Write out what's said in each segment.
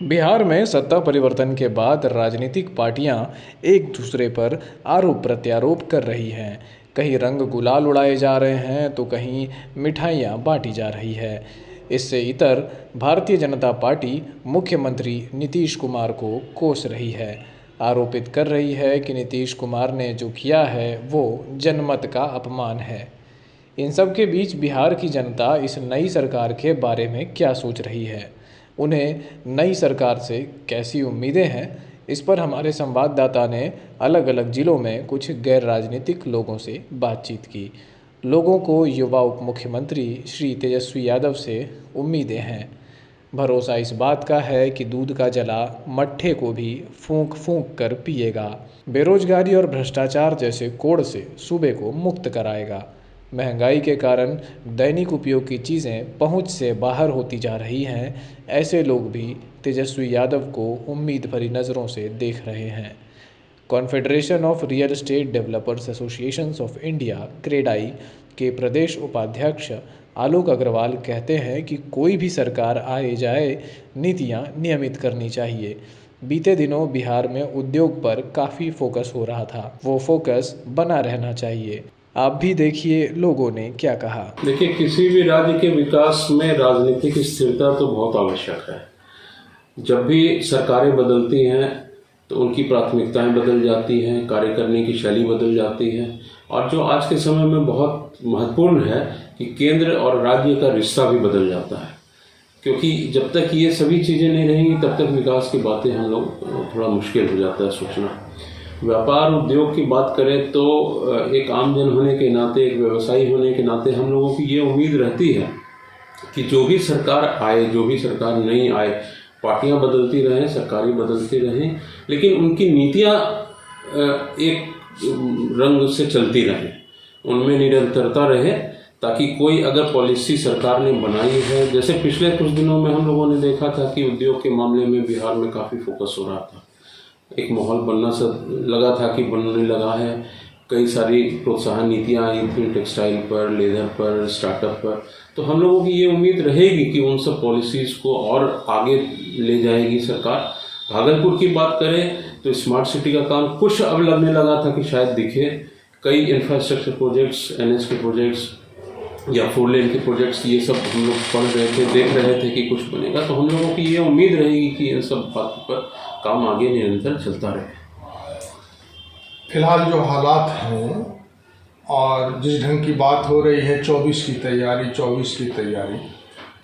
बिहार में सत्ता परिवर्तन के बाद राजनीतिक पार्टियां एक दूसरे पर आरोप प्रत्यारोप कर रही हैं। कहीं रंग गुलाल उड़ाए जा रहे हैं तो कहीं मिठाइयां बांटी जा रही है। इससे इतर भारतीय जनता पार्टी मुख्यमंत्री नीतीश कुमार को कोस रही है, आरोपित कर रही है कि नीतीश कुमार ने जो किया है वो जनमत का अपमान है। इन सब के बीच बिहार की जनता इस नई सरकार के बारे में क्या सोच रही है, उन्हें नई सरकार से कैसी उम्मीदें हैं, इस पर हमारे संवाददाता ने अलग अलग ज़िलों में कुछ गैर राजनीतिक लोगों से बातचीत की। लोगों को युवा उप मुख्यमंत्री श्री तेजस्वी यादव से उम्मीदें हैं। भरोसा इस बात का है कि दूध का जला मट्ठे को भी फूंक फूंक कर पिएगा, बेरोजगारी और भ्रष्टाचार जैसे कोड़ से सूबे को मुक्त कराएगा। महंगाई के कारण दैनिक उपयोग की चीज़ें पहुंच से बाहर होती जा रही हैं। ऐसे लोग भी तेजस्वी यादव को उम्मीद भरी नज़रों से देख रहे हैं। Confederation of real estate developers associations of India CREDAI के प्रदेश उपाध्यक्ष आलोक अग्रवाल कहते हैं कि कोई भी सरकार आए जाए, नीतियां नियमित करनी चाहिए। बीते दिनों बिहार में उद्योग पर काफ़ी फोकस हो रहा था, वो फोकस बना रहना चाहिए। आप भी देखिए लोगों ने क्या कहा। देखिए, किसी भी राज्य के विकास में राजनीतिक स्थिरता तो बहुत आवश्यक है। जब भी सरकारें बदलती हैं तो उनकी प्राथमिकताएं बदल जाती हैं, कार्य करने की शैली बदल जाती है। और जो आज के समय में बहुत महत्वपूर्ण है कि केंद्र और राज्य का रिश्ता भी बदल जाता है, क्योंकि जब तक ये सभी चीज़ें नहीं रहेंगी तब तक विकास की बातें हम लोग थोड़ा मुश्किल हो जाता है सोचना। व्यापार उद्योग की बात करें तो एक आम जन होने के नाते, एक व्यवसायी होने के नाते हम लोगों की ये उम्मीद रहती है कि जो भी सरकार आए, जो भी सरकार नहीं आए, पार्टियां बदलती रहें, सरकारें बदलती रहें, लेकिन उनकी नीतियां एक रंग से चलती रहें, उनमें निरंतरता रहे, ताकि कोई अगर पॉलिसी सरकार ने बनाई है, जैसे पिछले कुछ दिनों में हम लोगों ने देखा था कि उद्योग के मामले में बिहार में काफ़ी फोकस हो रहा था, एक माहौल बनना सा लगा था कि बनने लगा है। कई सारी प्रोत्साहन नीतियां आई थी टेक्सटाइल पर, लेदर पर, स्टार्टअप पर। तो हम लोगों की ये उम्मीद रहेगी कि उन सब पॉलिसीज़ को और आगे ले जाएगी सरकार। भागलपुर की बात करें तो स्मार्ट सिटी का काम कुछ अब लगने लगा था कि शायद दिखे। कई इंफ्रास्ट्रक्चर प्रोजेक्ट्स, NH के प्रोजेक्ट्स या 4 लेन के प्रोजेक्ट्स, ये सब हम लोग पढ़ रहे थे, देख रहे थे कि कुछ बनेगा। तो हम लोगों की ये उम्मीद रहेगी कि इन सब बातों पर काम आगे निरंतर चलता रहे। फिलहाल जो हालात हैं और जिस ढंग की बात हो रही है 24 की तैयारी,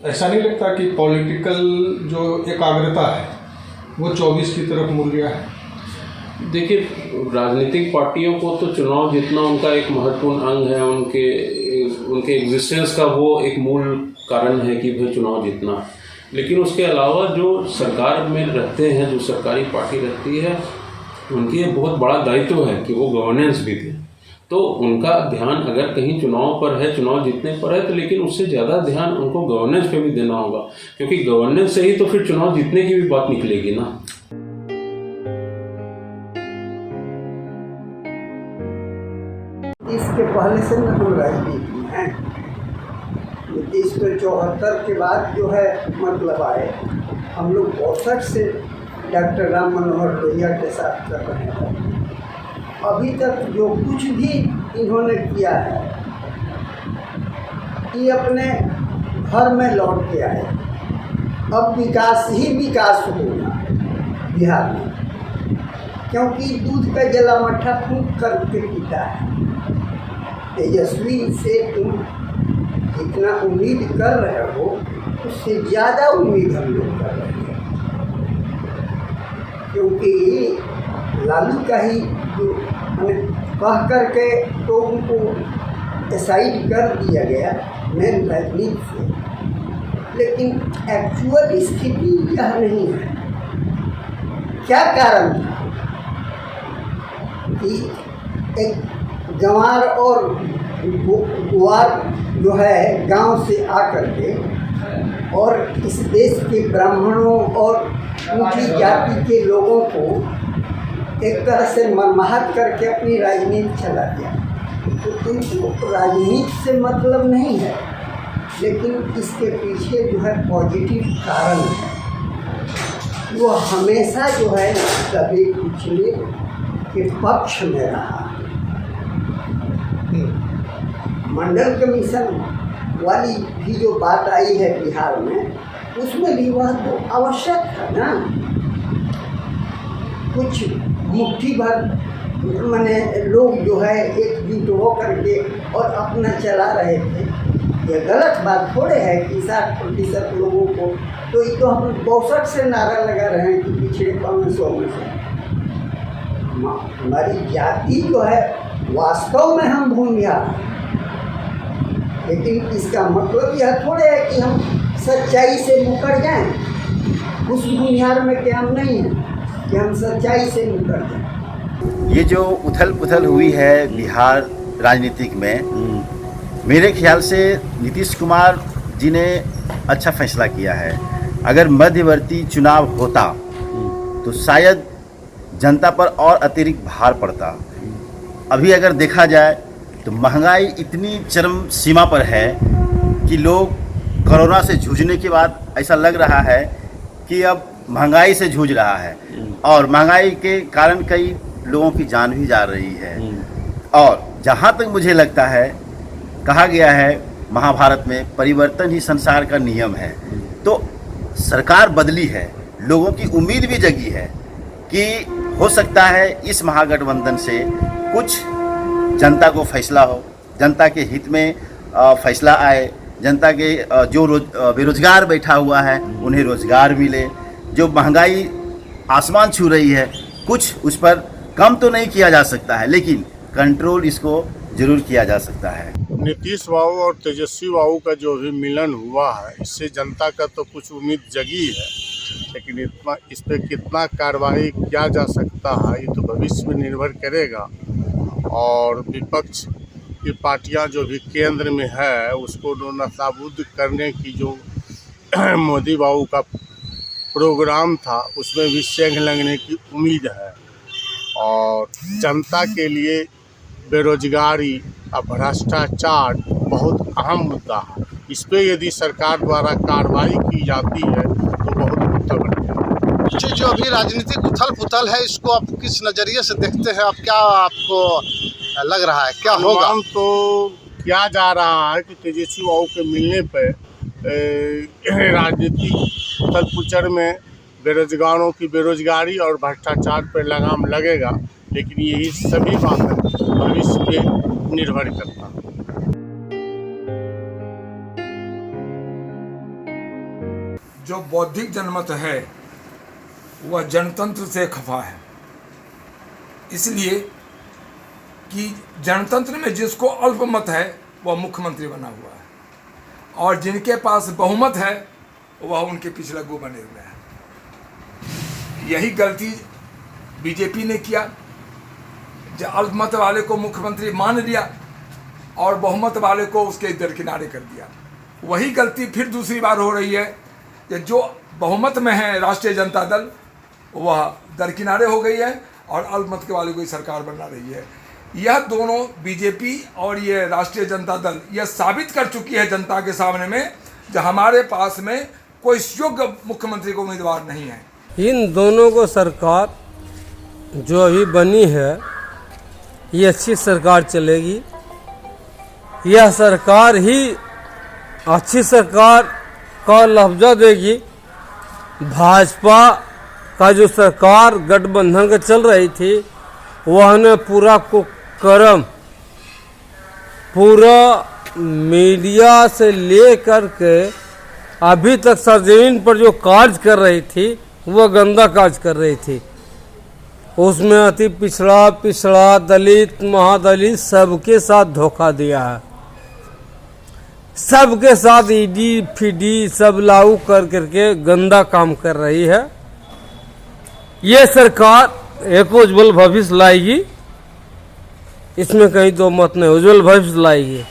ऐसा नहीं लगता कि पॉलिटिकल जो एकाग्रता है वो 24 की तरफ मुड़ गया है? देखिए, राजनीतिक पार्टियों को तो चुनाव जीतना उनका एक महत्वपूर्ण अंग है, उनके एग्जिस्टेंस का वो एक मूल कारण है कि भाई चुनाव जीतना। लेकिन उसके अलावा जो सरकार में रहते हैं, जो सरकारी पार्टी रहती है, उनकी एक बहुत बड़ा दायित्व है कि वो गवर्नेंस भी दें। तो उनका ध्यान अगर कहीं चुनाव पर है, चुनाव जीतने पर है, तो लेकिन उससे ज़्यादा ध्यान उनको गवर्नेंस पे भी देना होगा, क्योंकि गवर्नेंस से ही तो फिर चुनाव जीतने की भी बात निकलेगी ना। इसके पहले से न हम राजनीति में हैं। नीतीश तो 74 के बाद जो है मतलब आए, हम लोग 62 से डॉक्टर राम मनोहर लोहिया के साथ कर रहे हैं। अभी तक जो कुछ भी इन्होंने किया है, ये अपने घर में लौट के आए। अब विकास ही विकास होगा बिहार में, क्योंकि दूध का जला मट्ठा फूंक करके पीता है। तेजस्वी से तुम जितना उम्मीद कर रहे हो, उससे ज़्यादा उम्मीद हम लोग कर रहे हैं, क्योंकि लालू का ही जो कह करके तो उनको साइड कर दिया गया मेन राजनीति से, लेकिन एक्चुअल स्थिति यह नहीं है। क्या कारण था कि एक गंवार और गुआर जो है गांव से आकर के और इस देश के ब्राह्मणों और ऊंची जाति के लोगों को एक तरह से मनमाहत करके अपनी राजनीति चला गया। तो इनको राजनीति से मतलब नहीं है, लेकिन इसके पीछे जो है पॉजिटिव कारण है। वो हमेशा जो है कभी पिछले के पक्ष में रहा। मंडल कमीशन वाली भी जो बात आई है बिहार में, उसमें भी वह तो आवश्यक है ना। कुछ मुट्ठी भर माने लोग जो है एकजुट हो करके और अपना चला रहे थे। ये गलत बात थोड़े है कि 60% लोगों को, तो ये तो हम 62 से नारा लगा रहे हैं कि पिछड़े 500 में से हमारी जाति जो है वास्तव में हम भूमिहार हैं। लेकिन इसका मतलब यह थोड़े है कि हम सच्चाई से मुकर जाएं। उस भूमिहार में क्या हम नहीं हैं कि हम सच्चाई से मुकर जाएं। ये जो उथल पुथल हुई है बिहार राजनीतिक में, मेरे ख्याल से नीतीश कुमार जी ने अच्छा फैसला किया है। अगर मध्यवर्ती चुनाव होता तो शायद जनता पर और अतिरिक्त भार पड़ता। अभी अगर देखा जाए तो महंगाई इतनी चरम सीमा पर है कि लोग कोरोना से जूझने के बाद ऐसा लग रहा है कि अब महंगाई से जूझ रहा है, और महंगाई के कारण कई लोगों की जान भी जा रही है। और जहाँ तक मुझे लगता है, कहा गया है महाभारत में, परिवर्तन ही संसार का नियम है। तो सरकार बदली है, लोगों की उम्मीद भी जगी है कि हो सकता है इस महागठबंधन से कुछ जनता को फैसला हो, जनता के हित में फैसला आए, जनता के जो बेरोजगार बैठा हुआ है उन्हें रोजगार मिले। जो महंगाई आसमान छू रही है, कुछ उस पर कम तो नहीं किया जा सकता है, लेकिन कंट्रोल इसको जरूर किया जा सकता है। नीतीश बाबू और तेजस्वी बाबू का जो भी मिलन हुआ है, इससे जनता का तो कुछ उम्मीद जगी है, लेकिन इतना इस पर कितना कार्रवाई किया जा सकता है ये तो भविष्य में निर्भर करेगा। और विपक्ष की पार्टियां जो भी केंद्र में है उसको नाबूद करने की जो मोदी बाबू का प्रोग्राम था, उसमें भी सेंध लगने की उम्मीद है। और जनता के लिए बेरोजगारी और भ्रष्टाचार बहुत अहम मुद्दा है। इस पर यदि सरकार द्वारा कार्रवाई की जाती है तो बहुत उत्तम है। जो अभी राजनीतिक उथल पुथल है, इसको आप किस नज़रिए से देखते हैं? आप क्या आपको लग रहा है क्या होगा? तो किया जा रहा है कि तेजस्वी बाबू के मिलने पर राजनीतिक उथल पुथल में बेरोजगारों की बेरोजगारी और भ्रष्टाचार पर लगाम लगेगा, लेकिन यही सभी बातें भविष्य पे निर्भर करता है। जो बौद्धिक जनमत है वह जनतंत्र से खफा है, इसलिए कि जनतंत्र में जिसको अल्पमत है वह मुख्यमंत्री बना हुआ है, और जिनके पास बहुमत है वह उनके पिछलग्गू बने हुए हैं। यही गलती बीजेपी ने किया, जो अल्पमत वाले को मुख्यमंत्री मान लिया और बहुमत वाले को उसके दरकिनारे कर दिया। वही गलती फिर दूसरी बार हो रही है कि जो बहुमत में है राष्ट्रीय जनता दल वह दरकिनारे हो गई है और अल्पमत के वाले को ही सरकार बना रही है। यह दोनों बीजेपी और ये राष्ट्रीय जनता दल यह साबित कर चुकी है जनता के सामने में कि हमारे पास में कोई योग्य मुख्यमंत्री को उम्मीदवार नहीं है। इन दोनों को सरकार जो अभी बनी है ये अच्छी सरकार चलेगी। यह सरकार ही अच्छी सरकार का लफ्जा देगी। भाजपा का जो सरकार गठबंधन का चल रही थी वह ने पूरा कुकर्म पूरा मीडिया से लेकर के अभी तक सरजमीन पर जो कार्य कर रही थी वह गंदा कार्य कर रही थी। उसमें अति पिछड़ा दलित महादलित सबके साथ धोखा दिया है। सबके साथ ईडी फीडी सब लागू कर करके गंदा काम कर रही है। ये सरकार एक उज्जवल भविष्य लाएगी, इसमें कहीं दो मत नहीं, उज्जवल भविष्य लाएगी।